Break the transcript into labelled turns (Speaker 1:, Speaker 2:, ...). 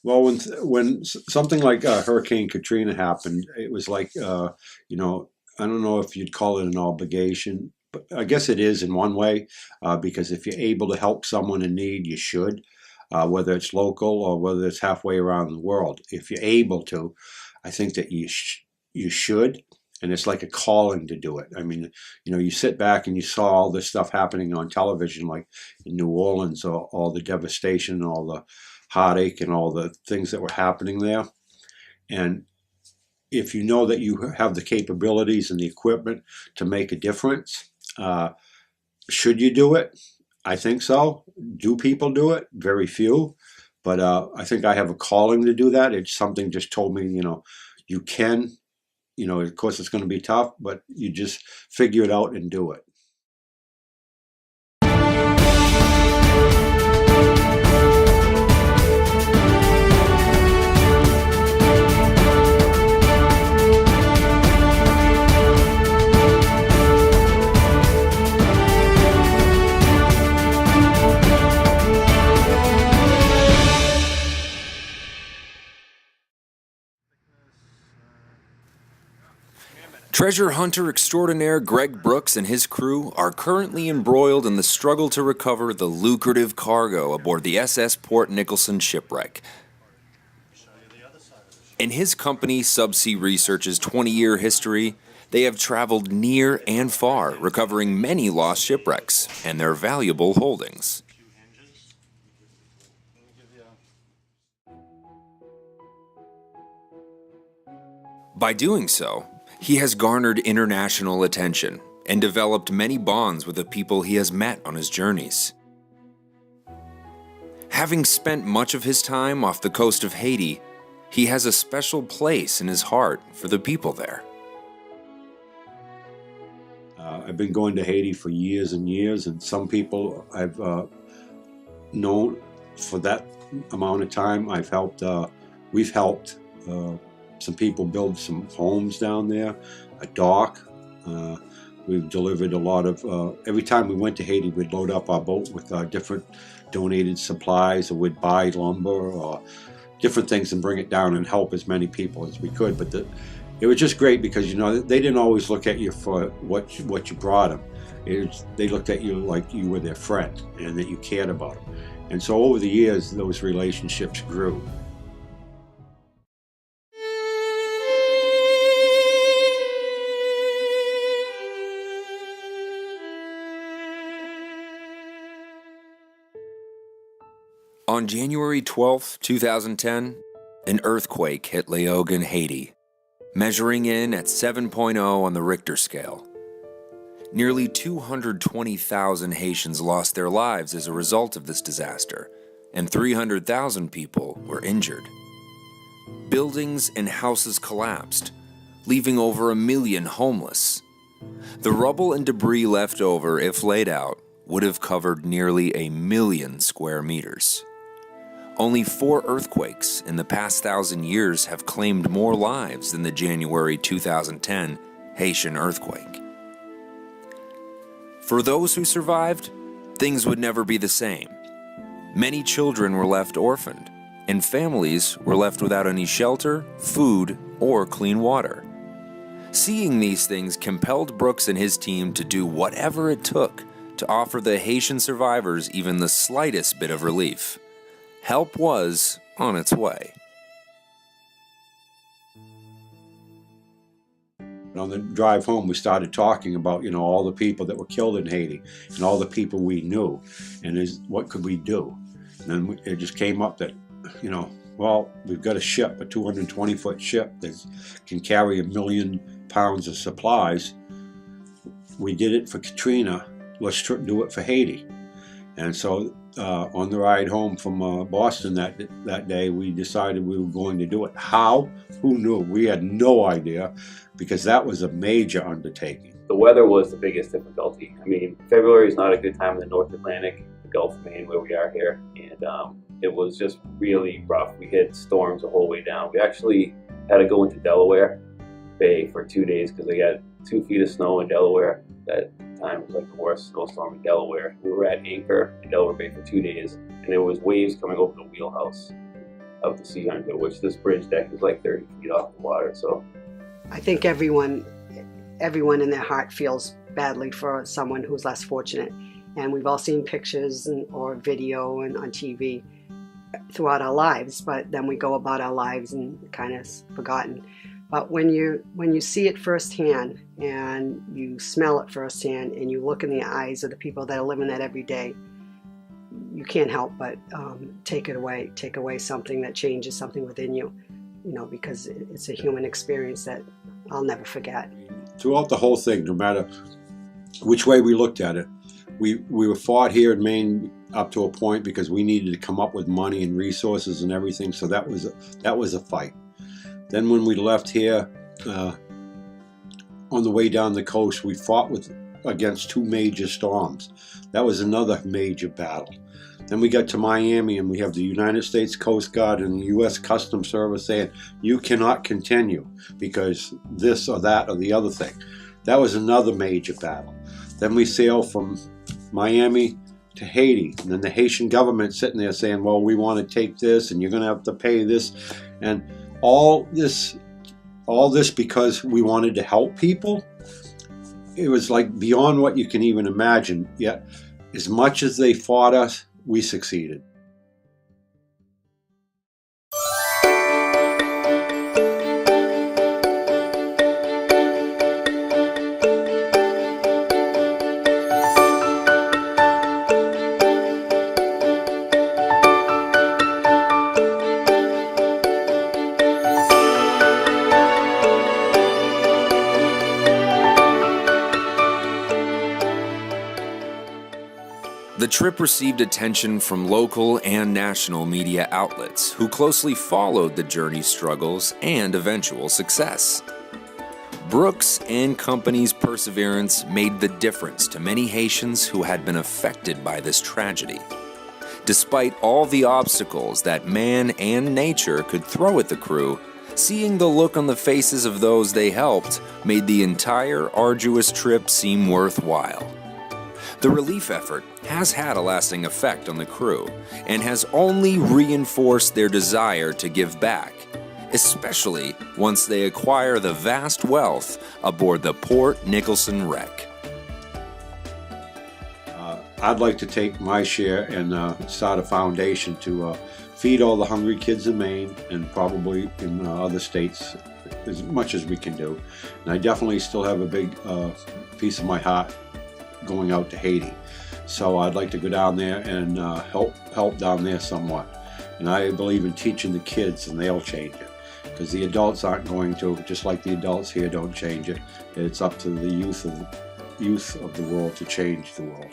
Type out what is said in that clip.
Speaker 1: Well, when something like Hurricane Katrina happened, it was like you know, I don't know if you'd call it an obligation, but I guess it is in one way, because if you're able to help someone in need, you should, whether it's local or whether it's halfway around the world. If you're able to, I think that you should, and it's like a calling to do it. I mean, you sit back and you saw all this stuff happening on television, like in New Orleans, all the devastation, all the heartache, and all the things that were happening there. And if you know that you have the capabilities and the equipment to make a difference, should you do it? I think so. Do people do it? Very few. But I think I have a calling to do that. It's something just told me, you can, of course it's going to be tough, but you just figure it out and do it.
Speaker 2: Treasure hunter extraordinaire Greg Brooks and his crew are currently embroiled in the struggle to recover the lucrative cargo aboard the SS Port Nicholson shipwreck. In his company, Subsea Research's 20-year history, they have traveled near and far, recovering many lost shipwrecks and their valuable holdings. By doing so, he has garnered international attention and developed many bonds with the people he has met on his journeys. Having spent much of his time off the coast of Haiti, he has a special place in his heart for the people there.
Speaker 1: I've been going to Haiti for years and years, and some people I've known for that amount of time. We've helped some people build some homes down there, a dock. We've delivered a lot of, every time we went to Haiti, we'd load up our boat with different donated supplies, or we'd buy lumber or different things and bring it down and help as many people as we could. But it was just great because, they didn't always look at you for what you brought them. They looked at you like you were their friend and that you cared about them. And so over the years, those relationships grew.
Speaker 2: On January 12, 2010, an earthquake hit Léogâne, Haiti, measuring in at 7.0 on the Richter scale. Nearly 220,000 Haitians lost their lives as a result of this disaster, and 300,000 people were injured. Buildings and houses collapsed, leaving over 1 million homeless. The rubble and debris left over, if laid out, would have covered nearly 1 million square meters. Only 4 earthquakes in the past 1,000 years have claimed more lives than the January 2010 Haitian earthquake. For those who survived, things would never be the same. Many children were left orphaned, and families were left without any shelter, food, or clean water. Seeing these things compelled Brooks and his team to do whatever it took to offer the Haitian survivors even the slightest bit of relief. Help was on its way.
Speaker 1: On the drive home, we started talking about, all the people that were killed in Haiti and all the people we knew, and what could we do? And then it just came up that, we've got a 220-foot ship that can carry 1 million pounds of supplies. We did it for Katrina. Let's do it for Haiti. And so on the ride home from Boston that day, we decided we were going to do it. How? Who knew? We had no idea, because that was a major undertaking.
Speaker 3: The weather was the biggest difficulty. I mean, February is not a good time in the North Atlantic, the Gulf of Maine, where we are here, and it was just really rough. We hit storms the whole way down. We actually had to go into Delaware Bay for 2 days because they got 2 feet of snow in Delaware. That time was like the worst snowstorm in Delaware. We were at anchor in Delaware Bay for 2 days, and there was waves coming over the wheelhouse. of the Sea Hunter, which this bridge deck is like 30 feet off the water. So
Speaker 4: I think everyone in their heart feels badly for someone who's less fortunate. And we've all seen pictures or video and on TV throughout our lives, but then we go about our lives and kind of forgotten. But when you see it firsthand and you smell it firsthand and you look in the eyes of the people that are living that every day, you can't help but take away something that changes something within you, because it's a human experience that I'll never forget.
Speaker 1: Throughout the whole thing, no matter which way we looked at it, we were fought here in Maine up to a point because we needed to come up with money and resources and everything. So that was a fight. Then when we left here, on the way down the coast, we fought against 2 major storms. That was another major battle. Then we got to Miami and we have the United States Coast Guard and the U.S. Customs Service saying, you cannot continue because this or that or the other thing. That was another major battle. Then we sail from Miami to Haiti, and then the Haitian government sitting there saying, well, we want to take this and you're going to have to pay this. And all this because we wanted to help people. It was like beyond what you can even imagine. Yet, as much as they fought us, we succeeded.
Speaker 2: The trip received attention from local and national media outlets who closely followed the journey's struggles and eventual success. Brooks and company's perseverance made the difference to many Haitians who had been affected by this tragedy. Despite all the obstacles that man and nature could throw at the crew, seeing the look on the faces of those they helped made the entire arduous trip seem worthwhile. The relief effort has had a lasting effect on the crew and has only reinforced their desire to give back, especially once they acquire the vast wealth aboard the Port Nicholson wreck.
Speaker 1: I'd like to take my share and start a foundation to feed all the hungry kids in Maine and probably in other states as much as we can do. And I definitely still have a big piece of my heart going out to Haiti. So I'd like to go down there and help down there somewhat. And I believe in teaching the kids, and they'll change it. Because the adults aren't going to, just like the adults here don't change it. It's up to the youth of the world to change the world.